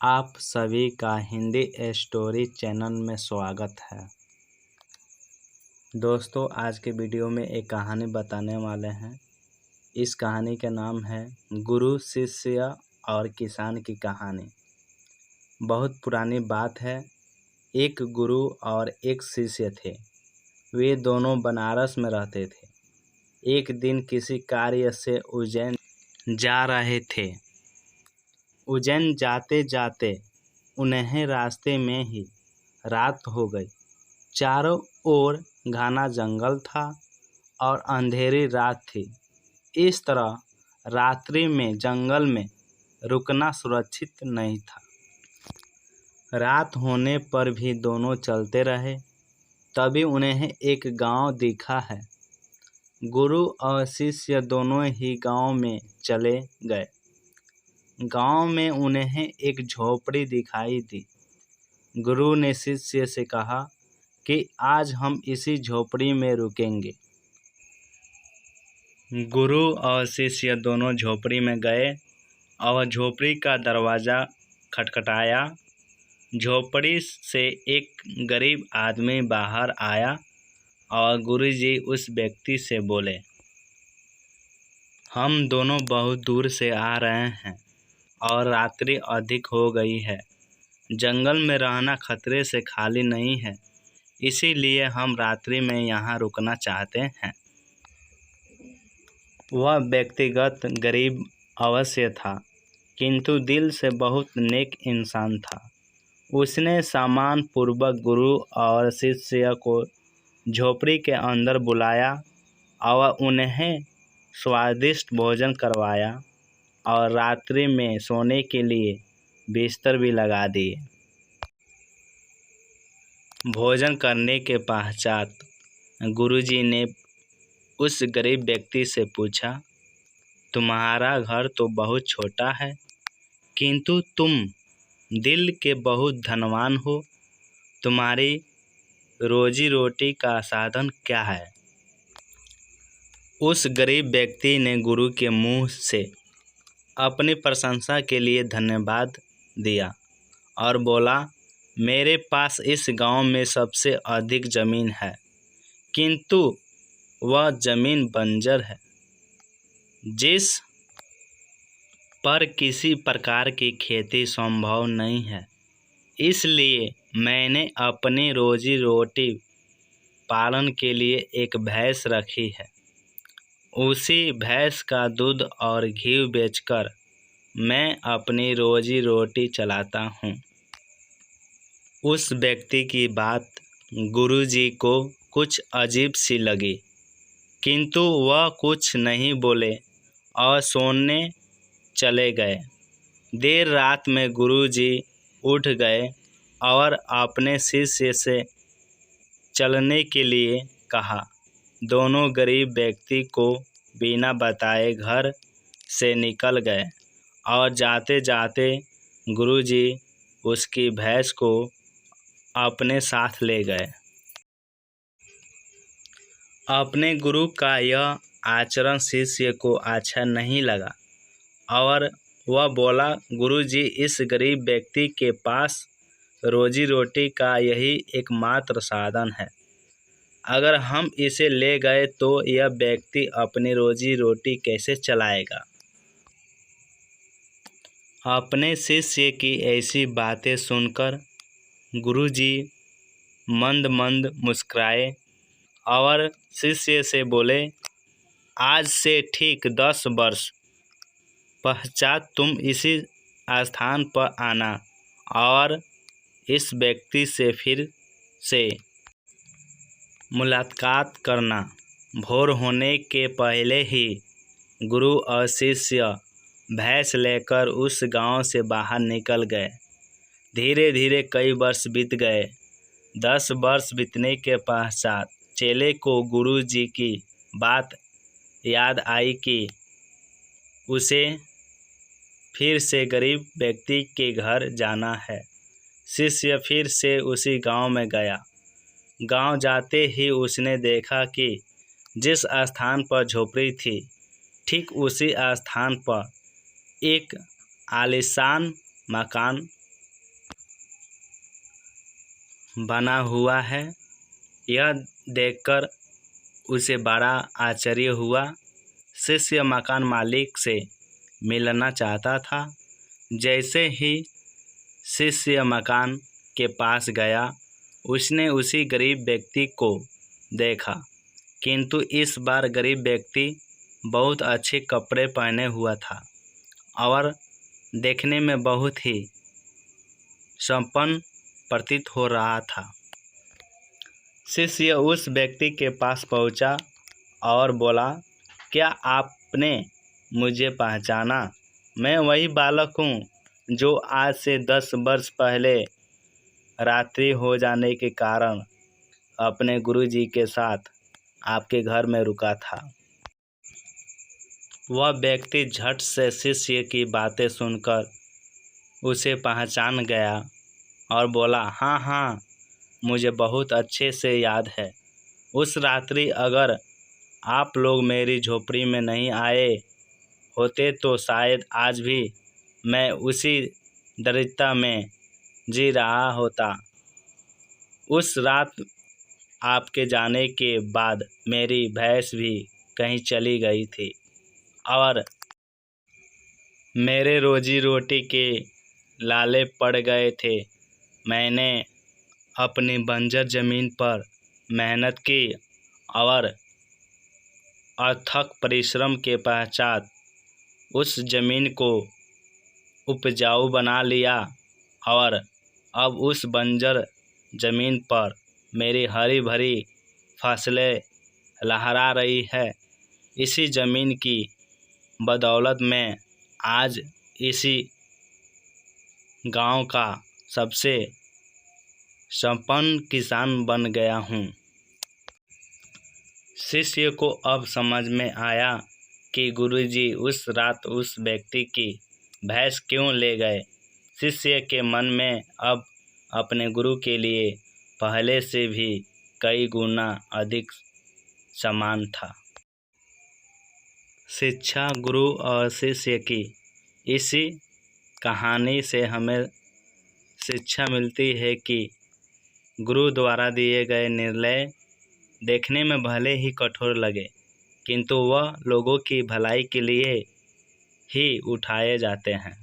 आप सभी का हिंदी स्टोरी चैनल में स्वागत है। दोस्तों, आज के वीडियो में एक कहानी बताने वाले हैं। इस कहानी का नाम है गुरु, शिष्य और किसान की कहानी। बहुत पुरानी बात है। एक गुरु और एक शिष्य थे। वे दोनों बनारस में रहते थे। एक दिन किसी कार्य से उज्जैन जा रहे थे। उज्जैन जाते जाते उन्हें रास्ते में ही रात हो गई। चारों ओर घना जंगल था और अंधेरी रात थी। इस तरह रात्रि में जंगल में रुकना सुरक्षित नहीं था। रात होने पर भी दोनों चलते रहे। तभी उन्हें एक गांव दिखा है। गुरु और शिष्य दोनों ही गांव में चले गए। गांव में उन्हें एक झोपड़ी दिखाई दी। गुरु ने शिष्य से कहा कि आज हम इसी झोपड़ी में रुकेंगे। गुरु और शिष्य दोनों झोपड़ी में गए और झोपड़ी का दरवाज़ा खटखटाया। झोपड़ी से एक गरीब आदमी बाहर आया और गुरुजी उस व्यक्ति से बोले, हम दोनों बहुत दूर से आ रहे हैं और रात्रि अधिक हो गई है। जंगल में रहना खतरे से खाली नहीं है, इसीलिए हम रात्रि में यहाँ रुकना चाहते हैं। वह व्यक्तिगत गरीब अवश्य था, किंतु दिल से बहुत नेक इंसान था। उसने सम्मान पूर्वक गुरु और शिष्य को झोपड़ी के अंदर बुलाया और उन्हें स्वादिष्ट भोजन करवाया और रात्रि में सोने के लिए बिस्तर भी लगा दिए। भोजन करने के पश्चात गुरुजी ने उस गरीब व्यक्ति से पूछा, तुम्हारा घर तो बहुत छोटा है, किंतु तुम दिल के बहुत धनवान हो। तुम्हारी रोजी रोटी का साधन क्या है? उस गरीब व्यक्ति ने गुरु के मुंह से अपनी प्रशंसा के लिए धन्यवाद दिया और बोला, मेरे पास इस गांव में सबसे अधिक ज़मीन है, किंतु वह ज़मीन बंजर है, जिस पर किसी प्रकार की खेती संभव नहीं है। इसलिए मैंने अपनी रोजी रोटी पालन के लिए एक भैंस रखी है। उसी भैंस का दूध और घी बेचकर मैं अपनी रोजी रोटी चलाता हूँ। उस व्यक्ति की बात गुरुजी को कुछ अजीब सी लगी, किंतु वह कुछ नहीं बोले और सोने चले गए। देर रात में गुरुजी उठ गए और अपने शिष्य से चलने के लिए कहा। दोनों गरीब व्यक्ति को बिना बताए घर से निकल गए और जाते जाते गुरुजी उसकी भैंस को अपने साथ ले गए। अपने गुरु का यह आचरण शिष्य को अच्छा नहीं लगा और वह बोला, गुरुजी, इस गरीब व्यक्ति के पास रोजी रोटी का यही एकमात्र साधन है। अगर हम इसे ले गए तो यह व्यक्ति अपनी रोजी रोटी कैसे चलाएगा? अपने शिष्य की ऐसी बातें सुनकर गुरुजी मंद मंद मुस्कुराए और शिष्य से बोले, आज से ठीक 10 वर्ष पश्चात तुम इसी स्थान पर आना और इस व्यक्ति से फिर से मुलाकात करना। भोर होने के पहले ही गुरु और शिष्य भैंस लेकर उस गांव से बाहर निकल गए। धीरे धीरे कई वर्ष बीत गए। 10 वर्ष बीतने के पश्चात चेले को गुरु जी की बात याद आई कि उसे फिर से गरीब व्यक्ति के घर जाना है। शिष्य फिर से उसी गांव में गया। गांव जाते ही उसने देखा कि जिस स्थान पर झोपड़ी थी, ठीक उसी स्थान पर एक आलीशान मकान बना हुआ है। यह देखकर उसे बड़ा आश्चर्य हुआ। शिष्य मकान मालिक से मिलना चाहता था। जैसे ही शिष्य मकान के पास गया, उसने उसी गरीब व्यक्ति को देखा, किंतु इस बार गरीब व्यक्ति बहुत अच्छे कपड़े पहने हुआ था और देखने में बहुत ही संपन्न प्रतीत हो रहा था। शिष्य उस व्यक्ति के पास पहुंचा और बोला, क्या आपने मुझे पहचाना? मैं वही बालक हूँ जो आज से 10 वर्ष पहले रात्रि हो जाने के कारण अपने गुरुजी के साथ आपके घर में रुका था। वह व्यक्ति झट से शिष्य की बातें सुनकर उसे पहचान गया और बोला, हाँ हाँ, मुझे बहुत अच्छे से याद है। उस रात्रि अगर आप लोग मेरी झोपड़ी में नहीं आए होते तो शायद आज भी मैं उसी दरिद्रता में जी रहा होता। उस रात आपके जाने के बाद मेरी भैंस भी कहीं चली गई थी और मेरे रोजी रोटी के लाले पड़ गए थे। मैंने अपनी बंजर ज़मीन पर मेहनत की और अथक परिश्रम के पश्चात उस ज़मीन को उपजाऊ बना लिया और अब उस बंजर ज़मीन पर मेरी हरी भरी फसलें लहरा रही है। इसी ज़मीन की बदौलत मैं आज इसी गांव का सबसे संपन्न किसान बन गया हूँ। शिष्य को अब समझ में आया कि गुरुजी उस रात उस व्यक्ति की भैंस क्यों ले गए। शिष्य के मन में अब अपने गुरु के लिए पहले से भी कई गुना अधिक सम्मान था। शिक्षा गुरु और शिष्य की इसी कहानी से हमें शिक्षा मिलती है कि गुरु द्वारा दिए गए निर्णय देखने में भले ही कठोर लगे, किंतु वह लोगों की भलाई के लिए ही उठाए जाते हैं।